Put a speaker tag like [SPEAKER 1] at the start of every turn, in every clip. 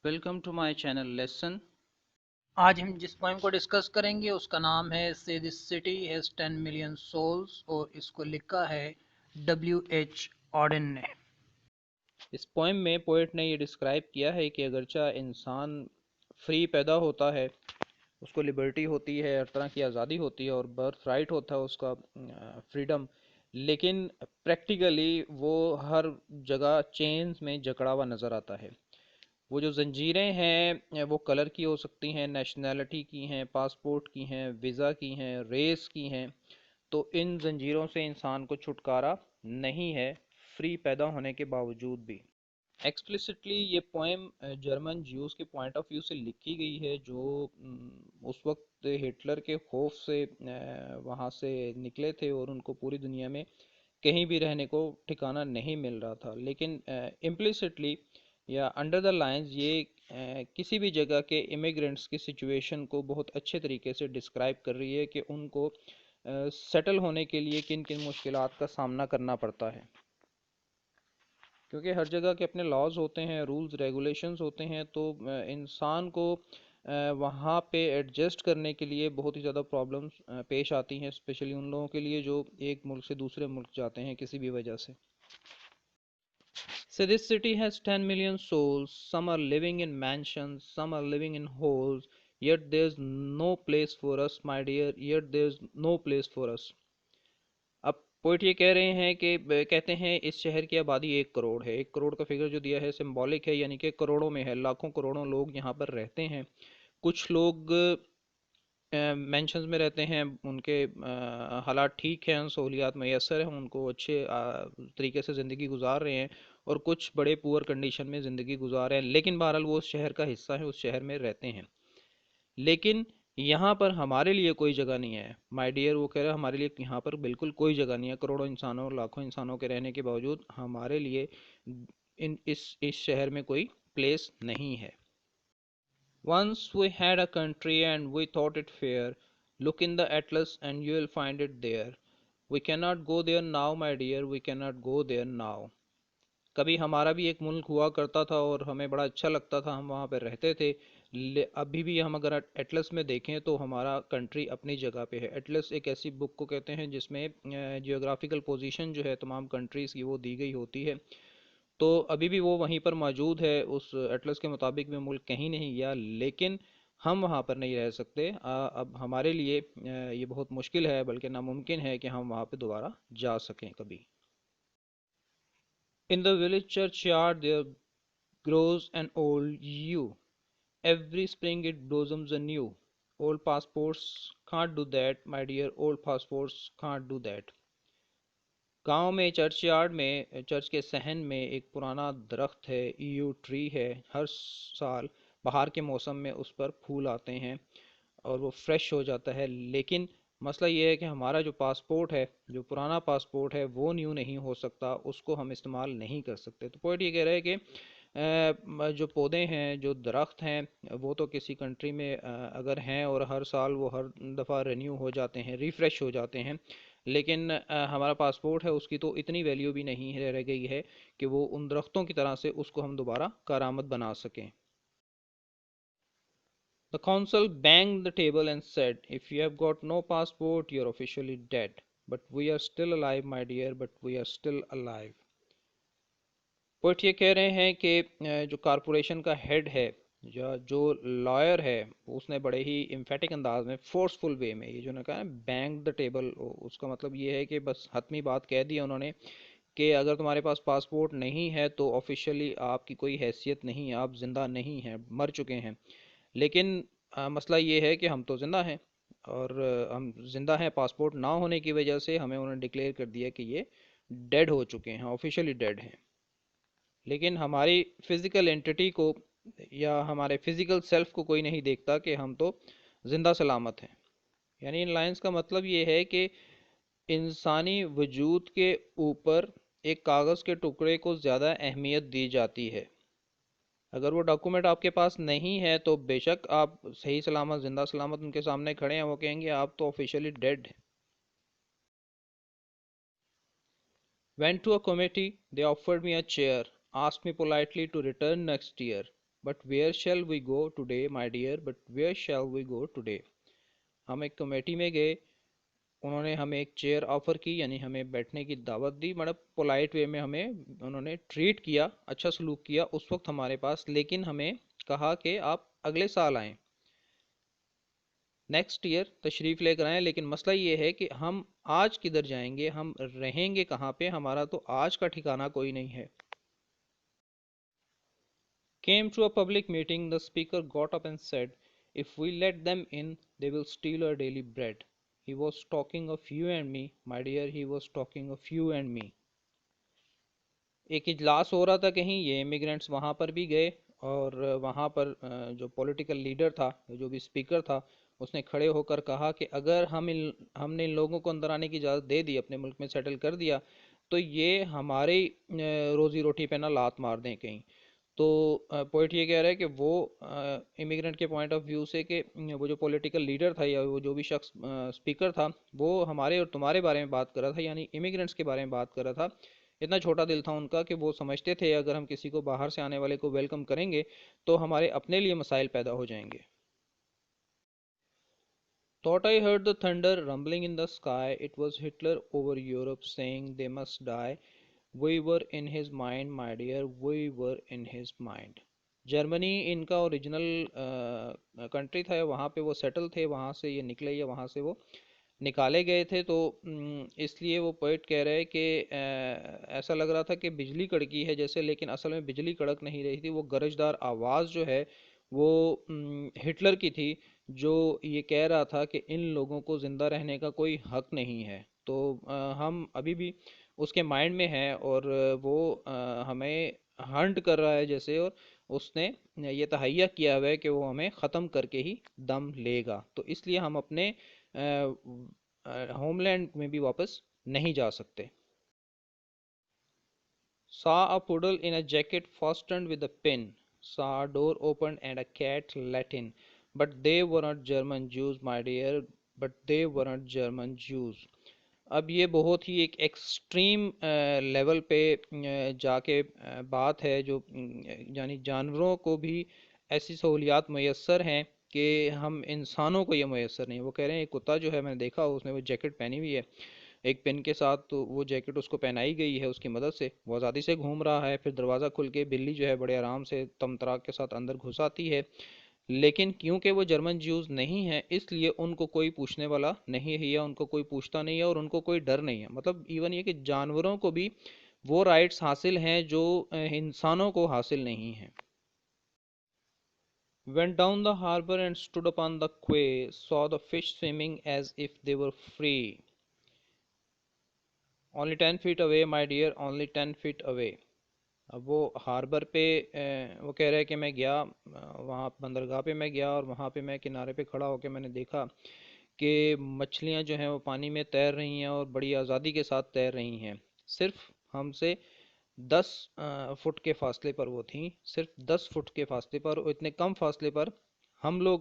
[SPEAKER 1] Welcome to my channel lesson. آج ہم جس پوائم کو ڈسکس کریں گے اس کا نام ہے سے دس سٹی ہیز 10 ملین سولز، اور اس کو لکھا ہے WH آڈن نے۔
[SPEAKER 2] اس پوئم میں پوئٹ نے یہ ڈسکرائب کیا ہے کہ اگرچہ انسان فری پیدا ہوتا ہے، اس کو لبرٹی ہوتی ہے، ہر طرح کی آزادی ہوتی ہے اور برتھ رائٹ ہوتا ہے اس کا فریڈم، لیکن پریکٹیکلی وہ ہر جگہ چینز میں جکڑا ہوا نظر آتا ہے۔ وہ جو زنجیریں ہیں وہ کلر کی ہو سکتی ہیں، نیشنلٹی کی ہیں، پاسپورٹ کی ہیں، ویزا کی ہیں، ریس کی ہیں، تو ان زنجیروں سے انسان کو چھٹکارا نہیں ہے فری پیدا ہونے کے باوجود بھی۔ ایکسپلسٹلی یہ پوئم جرمن جیوز کے پوائنٹ آف ویو سے لکھی گئی ہے، جو اس وقت ہٹلر کے خوف سے وہاں سے نکلے تھے اور ان کو پوری دنیا میں کہیں بھی رہنے کو ٹھکانہ نہیں مل رہا تھا، لیکن امپلیسٹلی یا انڈر دا لائنز یہ کسی بھی جگہ کے امیگرینٹس کی سچویشن کو بہت اچھے طریقے سے ڈسکرائب کر رہی ہے کہ ان کو سیٹل ہونے کے لیے کن کن مشکلات کا سامنا کرنا پڑتا ہے، کیونکہ ہر جگہ کے اپنے لاز ہوتے ہیں، رولز ریگولیشنز ہوتے ہیں، تو انسان کو وہاں پہ ایڈجسٹ کرنے کے لیے بہت ہی زیادہ پرابلمس پیش آتی ہیں، اسپیشلی ان لوگوں کے لیے جو ایک ملک سے دوسرے ملک جاتے ہیں کسی بھی وجہ سے۔ So this city has 10 million souls, some are living in mansions, some are living in holes, yet there's no place for us, my dear, yet there's no place for us. اب پوئٹ یہ کہہ رہے ہیں کہ کہتے ہیں اس شہر کی آبادی 1 کروڑ ہے، 1 کروڑ کا فگر جو دیا ہے سمبولک ہے، یعنی کہ کروڑوں میں ہے، لاکھوں کروڑوں لوگ یہاں پر رہتے ہیں۔ کچھ لوگ مینشنز میں رہتے ہیں، ان کے حالات ٹھیک ہیں، سہولیات میسر ہیں، ان کو اچھے طریقے سے زندگی گزار رہے ہیں، اور کچھ بڑے پور کنڈیشن میں زندگی گزار رہے ہیں، لیکن بہرحال وہ اس شہر کا حصہ ہے، اس شہر میں رہتے ہیں۔ لیکن یہاں پر ہمارے لیے کوئی جگہ نہیں ہے، مائی ڈیئر، وہ کہہ رہے ہیں ہمارے لیے یہاں پر بالکل کوئی جگہ نہیں ہے، کروڑوں انسانوں اور لاکھوں انسانوں کے رہنے کے باوجود ہمارے لیے اس شہر میں کوئی پلیس نہیں ہے۔ Once we had a country and we thought it fair. Look in the atlas and you will find it there. We cannot go there now, my dear, we cannot go there now. کبھی ہمارا بھی ایک ملک ہوا کرتا تھا اور ہمیں بڑا اچھا لگتا تھا، ہم وہاں پہ رہتے تھے، ابھی بھی ہم اگر ایٹلس میں دیکھیں تو ہمارا کنٹری اپنی جگہ پہ ہے۔ ایٹلس ایک ایسی بک کو کہتے ہیں جس میں جیوگرافیکل پوزیشن جو ہے تمام کنٹریز کی وہ دی گئی ہوتی ہے، تو ابھی بھی وہ وہیں پر موجود ہے، اس ایٹلس کے مطابق میں ملک کہیں نہیں گیا، لیکن ہم وہاں پر نہیں رہ سکتے۔ اب ہمارے لیے یہ بہت مشکل ہے، بلکہ ناممکن ہے کہ ہم وہاں پہ دوبارہ جا سکیں کبھی۔ In the village churchyard there grows an old yew. Every spring it blossoms anew. Old passports can't do that, my dear, old passports can't do that. گاؤں میں چرچ یارڈ میں، چرچ کے صحن میں ایک پرانا درخت ہے، ایو ٹری ہے، ہر سال بہار کے موسم میں اس پر پھول آتے ہیں اور وہ فریش ہو جاتا ہے، لیکن مسئلہ یہ ہے کہ ہمارا جو پاسپورٹ ہے، جو پرانا پاسپورٹ ہے، وہ نیو نہیں ہو سکتا، اس کو ہم استعمال نہیں کر سکتے۔ تو پوائٹ یہ کہہ رہا ہے کہ جو پودے ہیں، جو درخت ہیں، وہ تو کسی کنٹری میں اگر ہیں اور ہر سال وہ ہر دفعہ رینیو ہو جاتے ہیں، ریفریش ہو جاتے ہیں، لیکن ہمارا پاسپورٹ ہے، اس کی تو اتنی ویلیو بھی نہیں رہ گئی ہے کہ وہ ان درختوں کی طرح سے اس کو ہم دوبارہ کارآمد بنا سکیں۔ The council banged the table and said, if you have got no passport, you're officially dead. But we are still alive, my dear, but we are still alive. Poet یہ کہہ رہے ہیں کہ جو کارپوریشن کا ہیڈ ہے، جو lawyer ہے، اس نے بڑے ہی امفیٹک انداز میں، فورسفل وے میں، یہ جو نے کہا بینگ دا ٹیبل، اس کا مطلب یہ ہے کہ بس حتمی بات کہہ دی انہوں نے کہ اگر تمہارے پاس پاسپورٹ نہیں ہے تو آفیشیلی آپ کی کوئی حیثیت نہیں ہے، آپ زندہ نہیں ہیں، مر چکے ہیں۔ لیکن مسئلہ یہ ہے کہ ہم تو زندہ ہیں، اور ہم زندہ ہیں پاسپورٹ نہ ہونے کی وجہ سے، ہمیں انہوں نے ڈکلیئر کر دیا کہ یہ ڈیڈ ہو چکے ہیں، آفیشیلی ڈیڈ ہیں، لیکن ہماری فزیکل انٹیٹی کو یا ہمارے فزیکل سیلف کو کوئی نہیں دیکھتا کہ ہم تو زندہ سلامت ہیں۔ یعنی ان لائنز کا مطلب یہ ہے کہ انسانی وجود کے اوپر ایک کاغذ کے ٹکڑے کو زیادہ اہمیت دی جاتی ہے۔ اگر وہ ڈاکومنٹ آپ کے پاس نہیں ہے تو بے شک آپ صحیح سلامت، زندہ سلامت ان کے سامنے کھڑے ہیں، وہ کہیں گے آپ تو آفیشیلی ڈیڈ ہیں۔ Went to a committee, they offered me a chair, asked me politely to return next year, But where shall we go today, my dear? But where shall we go today? ہم ایک committee میں گئے، انہوں نے ہمیں ایک chair offer کی، یعنی ہمیں بیٹھنے کی دعوت دی، مطلب پولائٹ وے میں ہمیں انہوں نے ٹریٹ کیا، اچھا سلوک کیا اس وقت ہمارے پاس، لیکن ہمیں کہا کہ آپ اگلے سال آئیں، نیکسٹ ایئر تشریف لے کر آئیں، لیکن مسئلہ یہ ہے کہ ہم آج کدھر جائیں گے، ہم رہیں گے کہاں پہ، ہمارا تو آج کا ٹھکانہ کوئی نہیں ہے۔ Came to a public meeting, the speaker got up and said, "If we let them in, they will steal our daily bread." He was talking of you and me, my dear, he was talking of you and me. ایک اجلاس ہو رہا تھا کہیں، یہ immigrants وہاں پر بھی گئے، اور وہاں پر جو پولیٹیکل لیڈر تھا، جو بھی اسپیکر تھا، اس نے کھڑے ہو کر کہا کہ اگر ہم نے ان لوگوں کو اندر آنے کی اجازت دے دی، اپنے ملک میں سیٹل کر دیا، تو یہ ہمارے روزی روٹی پہ نہ لات مار دیں کہیں۔ تو پوئٹ یہ کہہ رہا ہے کہ وہ امیگرینٹ کے پوائنٹ آف ویو سے، کہ وہ جو پولیٹیکل لیڈر تھا یا وہ جو بھی شخص اسپیکر تھا، وہ ہمارے اور تمہارے بارے میں بات کر رہا تھا، یعنی امیگرینٹس کے بارے میں بات کر رہا تھا۔ اتنا چھوٹا دل تھا ان کا کہ وہ سمجھتے تھے اگر ہم کسی کو باہر سے آنے والے کو ویلکم کریں گے تو ہمارے اپنے لیے مسائل پیدا ہو جائیں گے۔ Thought I heard the thunder rumbling in the sky. It was Hitler over Europe saying they must die. We were in his mind, my dear, we were in his mind. Germany ان کا اوریجنل کنٹری تھا، وہاں پہ وہ settle تھے، وہاں سے یہ نکلے یا وہاں سے وہ نکالے گئے تھے، تو اس لیے وہ پوئٹ کہہ رہے کہ ایسا لگ رہا تھا کہ بجلی کڑکی ہے جیسے، لیکن اصل میں بجلی کڑک نہیں رہی تھی، وہ گرجدار آواز جو ہے وہ ہٹلر کی تھی، جو یہ کہہ رہا تھا کہ ان لوگوں کو زندہ رہنے کا کوئی حق نہیں ہے۔ تو ہم ابھی بھی اس کے مائنڈ میں ہیں، اور وہ ہمیں ہنٹ کر رہا ہے جیسے، اور اس نے یہ تہیہ کیا ہوا ہے کہ وہ ہمیں ختم کر کے ہی دم لے گا، تو اس لیے ہم اپنے ہوم لینڈ میں بھی واپس نہیں جا سکتے۔ Saw a poodle in a jacket fastened with a pin. Saw a door opened and a cat let in. But they were not German Jews, my dear. But they were not German Jews. اب یہ بہت ہی ایک extreme level پہ جا کے بات ہے، جو یعنی جانوروں کو بھی ایسی سہولیات میسر ہیں کہ ہم انسانوں کو یہ میسر نہیں۔ وہ کہہ رہے ہیں ایک کتا جو ہے، میں نے دیکھا اس نے وہ جیکٹ پہنی ہوئی ہے ایک پن کے ساتھ، تو وہ جیکٹ اس کو پہنائی گئی ہے اس کی مدد سے، وہ آزادی سے گھوم رہا ہے، پھر دروازہ کھل کے بلی جو ہے بڑے آرام سے تمطراق کے ساتھ اندر گھس آتی ہے، لیکن کیونکہ وہ جرمن جیوز نہیں ہیں اس لیے ان کو کوئی پوچھنے والا نہیں ہے، یا ان کو کوئی پوچھتا نہیں ہے، اور ان کو کوئی ڈر نہیں ہے۔ مطلب ایون یہ کہ جانوروں کو بھی وہ رائٹس حاصل ہیں جو انسانوں کو حاصل نہیں ہیں۔ Went down the harbor and stood upon the quay, saw the fish swimming as if they were free. Only 10 feet away, my dear, only 10 feet away. اب وہ ہاربر پہ وہ کہہ رہے کہ میں گیا وہاں بندرگاہ پہ، میں گیا اور وہاں پہ میں کنارے پہ کھڑا ہو کے میں نے دیکھا کہ مچھلیاں جو ہیں وہ پانی میں تیر رہی ہیں اور بڑی آزادی کے ساتھ تیر رہی ہیں، صرف ہم سے 10 فٹ کے فاصلے پر وہ تھیں، صرف 10 فٹ کے فاصلے پر، اور اتنے کم فاصلے پر ہم لوگ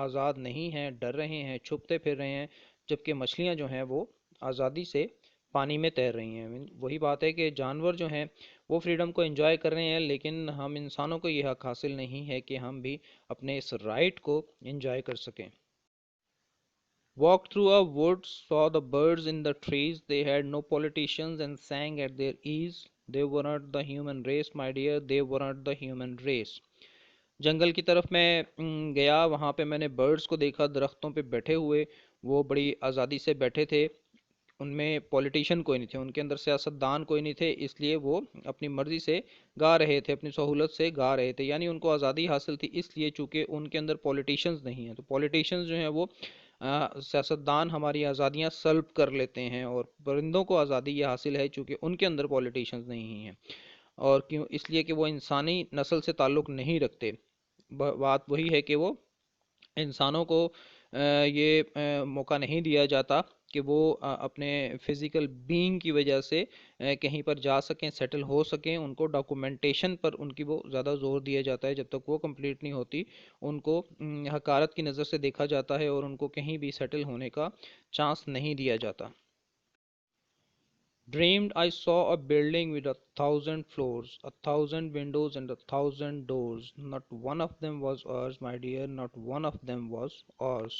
[SPEAKER 2] آزاد نہیں ہیں، ڈر رہے ہیں، چھپتے پھر رہے ہیں، جبکہ مچھلیاں جو ہیں وہ آزادی سے پانی میں تیر رہی ہیں۔ وہی بات ہے کہ جانور جو ہیں وہ فریڈم کو انجوائے کر رہے ہیں، لیکن ہم انسانوں کو یہ حق حاصل نہیں ہے کہ ہم بھی اپنے اس رائٹ کو انجوائے کر سکیں۔ Walked through a wood, saw the birds in the trees, they had no politicians and sang at their ease. They were not the human race, my dear, they were not the human race. جنگل کی طرف میں گیا، وہاں پہ میں نے birds کو دیکھا درختوں پہ بیٹھے ہوئے، وہ بڑی آزادی سے بیٹھے تھے، ان میں پولیٹیشین کوئی نہیں تھے، ان کے اندر سیاستدان کوئی نہیں تھے، اس لیے وہ اپنی مرضی سے گا رہے تھے، اپنی سہولت سے گا رہے تھے، یعنی ان کو آزادی حاصل تھی اس لیے چونکہ ان کے اندر پولیٹیشنز نہیں ہیں۔ تو پولیٹیشنز جو ہیں وہ سیاستدان ہماری آزادیاں سلب کر لیتے ہیں، اور پرندوں کو آزادی یہ حاصل ہے چونکہ ان کے اندر پولیٹیشنز نہیں ہیں، اور کیوں؟ اس لیے کہ وہ انسانی نسل سے تعلق نہیں رکھتے۔ بات وہی ہے کہ وہ انسانوں کو یہ موقع نہیں دیا جاتا کہ وہ اپنے فزیکل بینگ کی وجہ سے کہیں پر جا سکیں، سیٹل ہو سکیں، ان کو ڈاکومنٹیشن پر ان کی وہ زیادہ زور دیا جاتا ہے، جب تک وہ کمپلیٹ نہیں ہوتی ان کو حقارت کی نظر سے دیکھا جاتا ہے اور ان کو کہیں بھی سیٹل ہونے کا چانس نہیں دیا جاتا۔ Dreamed I saw a building with 1,000 floors, 1,000 windows and 1,000 doors. Not one of them was ours, my dear, not one of them was ours.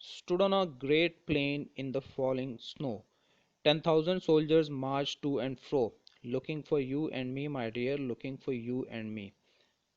[SPEAKER 2] Stood on a great plain in the falling snow. 10,000 soldiers marched to and fro, looking for you and me, my dear, looking for you and me.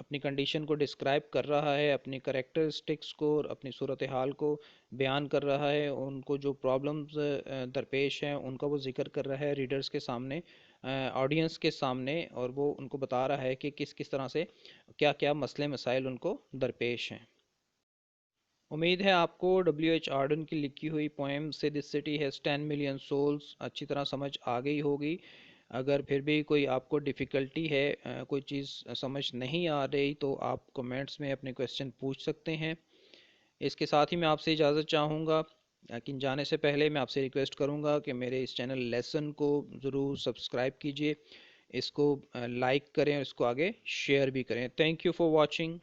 [SPEAKER 2] اپنی condition کو describe کر رہا ہے، اپنی characteristics کو اور اپنی صورتحال کو بیان کر رہا ہے، ان کو جو پرابلمز درپیش ہیں ان کا وہ ذکر کر رہا ہے ریڈرز کے سامنے، آڈینس کے سامنے، اور وہ ان کو بتا رہا ہے کہ کس کس طرح سے کیا کیا مسئلے مسائل ان کو درپیش ہیں۔ امید ہے آپ کو ڈبلیو ایچ آرڈن کی لکھی ہوئی پوئم سے دس سٹی ہیز 10 ملین سولز اچھی طرح سمجھ آ گئی ہوگی۔ اگر پھر بھی کوئی آپ کو ڈیفیکلٹی ہے، کوئی چیز سمجھ نہیں آ رہی، تو آپ کمنٹس میں اپنے کویسچن پوچھ سکتے ہیں۔ اس کے ساتھ ہی میں آپ سے اجازت چاہوں گا، لیکن جانے سے پہلے میں آپ سے ریکویسٹ کروں گا کہ میرے اس چینل لیسن کو ضرور سبسکرائب کیجئے، اس کو لائک کریں اور اس کو آگے شیئر بھی کریں۔ Thank you for watching.